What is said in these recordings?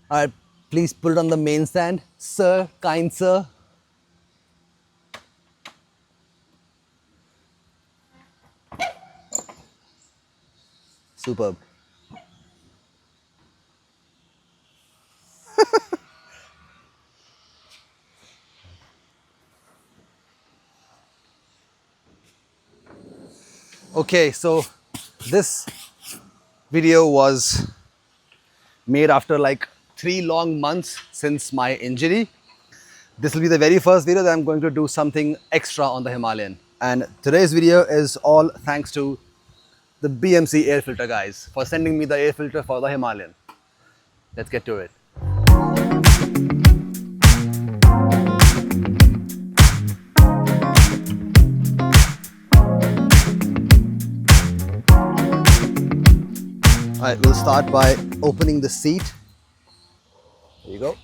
Alright, please put it on the main stand. Sir, kind sir. Superb. Okay, so this video was made after like 3 long months since my injury. This will be the very first video that I'm going to do something extra on the Himalayan. And today's video is all thanks to the BMC air filter guys for sending me the air filter for the Himalayan. Let's get to it. Alright, we'll start by opening the seat. There you go.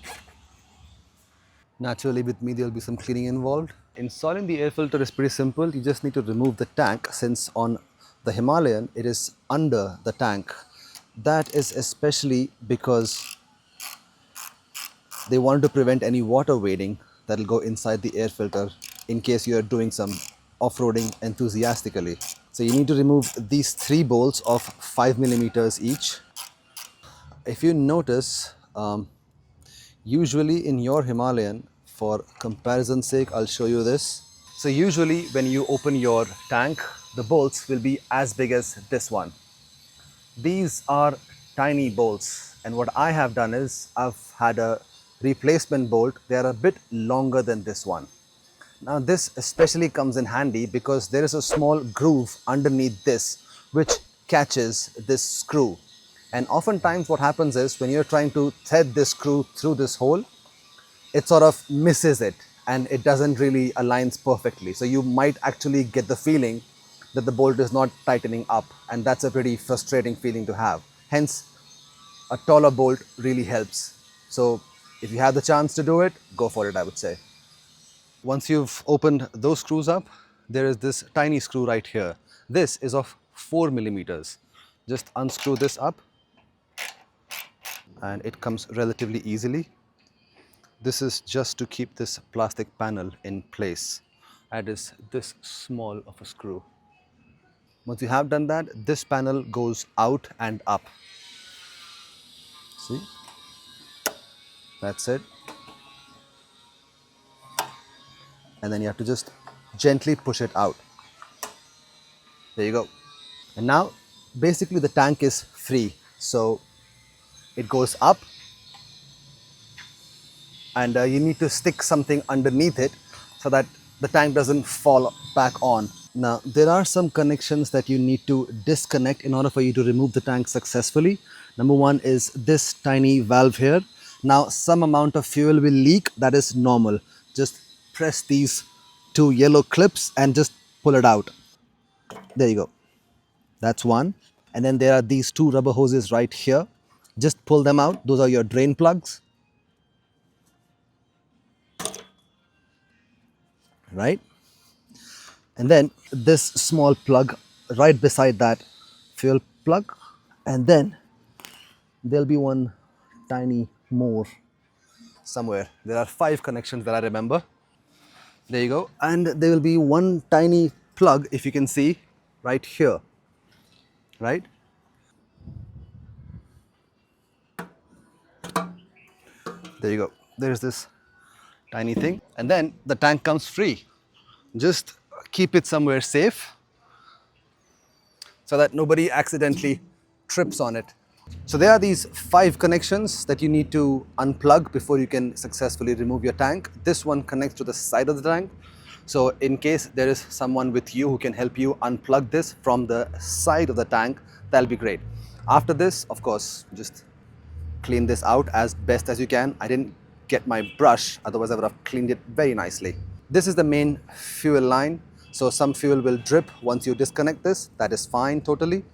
Naturally, with me, there'll be some cleaning involved. Installing the air filter is pretty simple. You just need to remove the tank, since on the Himalayan, it is under the tank. That is especially because they want to prevent any water wading that will go inside the air filter in case you are doing some off-roading enthusiastically. So you need to remove these 3 bolts of 5 millimeters each. If you notice, usually in your Himalayan, for comparison's sake, I'll show you this. So usually when you open your tank, the bolts will be as big as this one. These are tiny bolts, and what I have done is I've had a replacement bolt. They are a bit longer than this one. Now this especially comes in handy because there is a small groove underneath this which catches this screw. And oftentimes what happens is when you're trying to thread this screw through this hole, it sort of misses it and it doesn't really align perfectly. So you might actually get the feeling that the bolt is not tightening up, and that's a pretty frustrating feeling to have. Hence, a taller bolt really helps. So if you have the chance to do it, go for it, I would say. Once you've opened those screws up, there is this tiny screw right here. This is of 4 millimeters. Just unscrew this up and it comes relatively easily. This is just to keep this plastic panel in place. It is this small of a screw. Once you have done that, this panel goes out and up. See? That's it. And then you have to just gently push it out. There you go. And now, basically the tank is free. So it goes up, and you need to stick something underneath it so that the tank doesn't fall back on. Now, there are some connections that you need to disconnect in order for you to remove the tank successfully. Number one is this tiny valve here. Now, some amount of fuel will leak. That is normal. Just press these 2 yellow clips and just pull it out. There you go. That's one. And then there are these 2 rubber hoses right here. Just pull them out. Those are your drain plugs. Right? And then this small plug right beside that fuel plug. And then there'll be one tiny more somewhere. There are 5 connections that I remember. There you go. And there will be one tiny plug, if you can see, right here. Right? There you go. There's this tiny thing. And then the tank comes free. Just keep it somewhere safe so that nobody accidentally trips on it. So there are these 5 connections that you need to unplug before you can successfully remove your tank. This one connects to the side of the tank. So in case there is someone with you who can help you unplug this from the side of the tank, that'll be great. After this, of course, just clean this out as best as you can. I didn't get my brush, otherwise I would have cleaned it very nicely. This is the main fuel line. So some fuel will drip once you disconnect this. That is fine totally.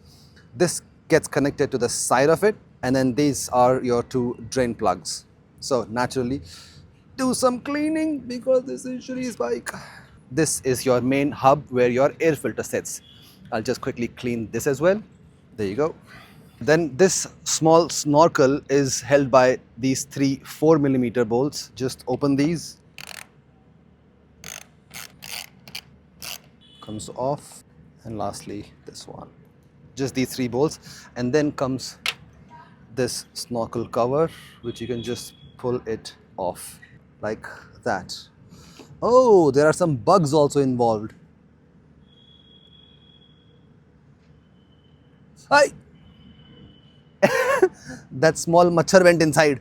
This gets connected to the side of it, and then these are your 2 drain plugs. So naturally, do some cleaning because this is Shri's bike. This is your main hub where your air filter sits. I'll just quickly clean this as well. There you go. Then this small snorkel is held by these three 4mm bolts. Just open these, comes off, and lastly this one. Just these three bolts, and then comes this snorkel cover, which you can just pull it off like that. Oh, there are some bugs also involved. Hi! That small machhar went inside.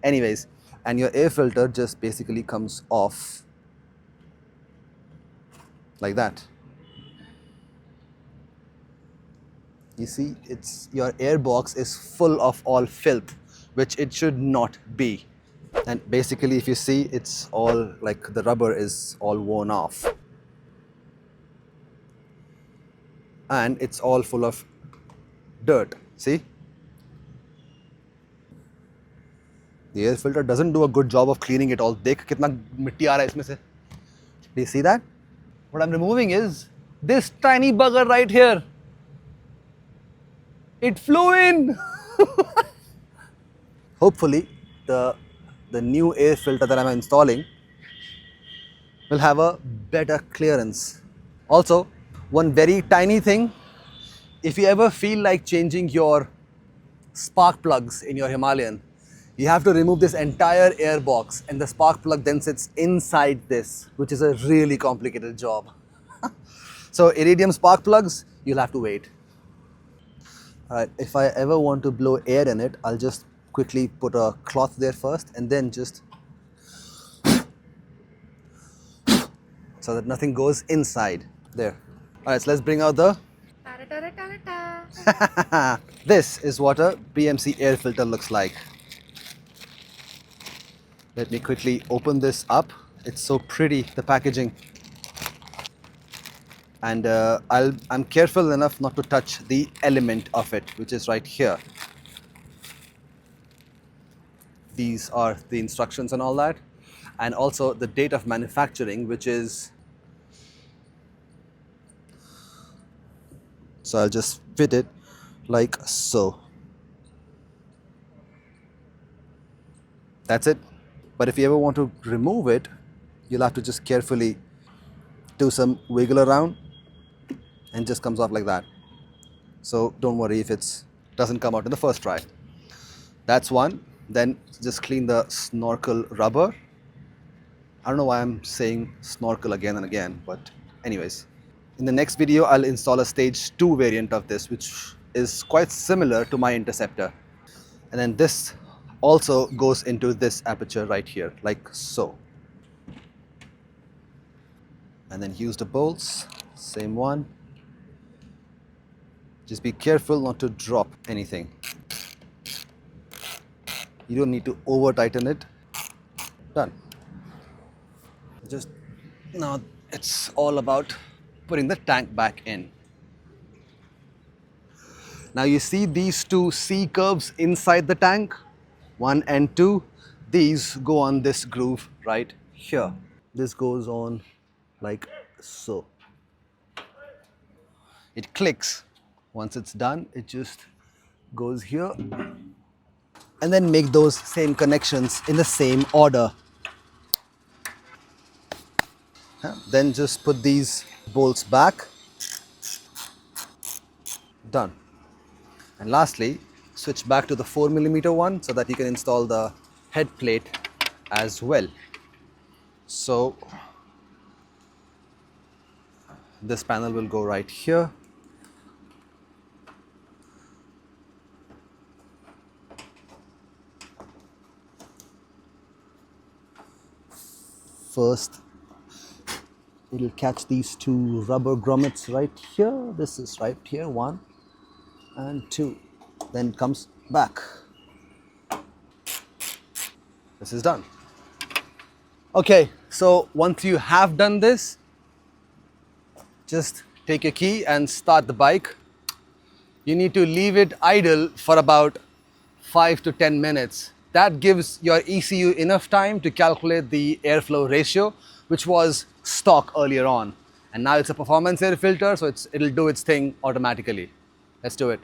Anyways, and your air filter just basically comes off like that. You see, it's your airbox is full of all filth, which it should not be. And basically, if you see, it's all like the rubber is all worn off. And it's all full of dirt. See? The air filter doesn't do a good job of cleaning it all. Dekh kitna mitti aa raha hai isme se. Do you see that? What I'm removing is this tiny bugger right here. It flew in. Hopefully, the new air filter that I'm installing will have a better clearance. Also, one very tiny thing, if you ever feel like changing your spark plugs in your Himalayan, you have to remove this entire air box, and the spark plug then sits inside this, which is a really complicated job. So iridium spark plugs, you'll have to wait. Alright, if I ever want to blow air in it, I'll just quickly put a cloth there first and then just so that nothing goes inside there. Alright, so let's bring out the this is what a BMC air filter looks like. Let me quickly open this up. It's so pretty, the packaging. And I'm careful enough not to touch the element of it, which is right here. These are the instructions and all that, and also the date of manufacturing, which is, so I'll just fit it like so. That's it. But if you ever want to remove it, you'll have to just carefully do some wiggle around and just comes off like that. So don't worry if it doesn't come out in the first try. That's one. Then just clean the snorkel rubber. I don't know why I'm saying snorkel again and again, but anyways. In the next video, I'll install a stage 2 variant of this, which is quite similar to my interceptor. And then this also goes into this aperture right here, like so. And then use the bolts, same one. Just be careful not to drop anything. You don't need to over tighten it. Done. Just now it's all about putting the tank back in. Now you see these two C curves inside the tank, 1 and 2. These go on this groove right here. This goes on like so. It clicks. Once it's done, it just goes here. And then make those same connections in the same order. Then just put these bolts back. Done. And lastly, switch back to the 4mm one so that you can install the head plate as well. So this panel will go right here. First, it'll catch these two rubber grommets right here. This is right here, 1 and 2. Then it comes back. This is done. Okay, so once you have done this, just take your key and start the bike. You need to leave it idle for about 5 to 10 minutes. That gives your ECU enough time to calculate the airflow ratio, which was stock earlier on. And now it's a performance air filter, so it'll do its thing automatically. Let's do it.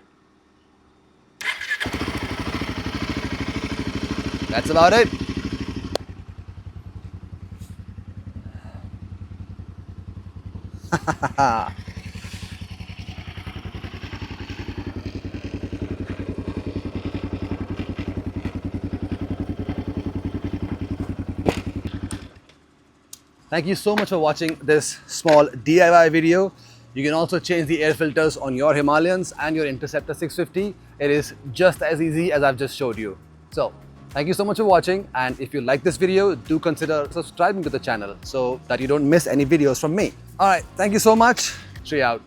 That's about it. Thank you so much for watching this small DIY video. You can also change the air filters on your Himalayans and your Interceptor 650. It is just as easy as I've just showed you. So, thank you so much for watching, and if you like this video, do consider subscribing to the channel so that you don't miss any videos from me. Alright, thank you so much. Tree out.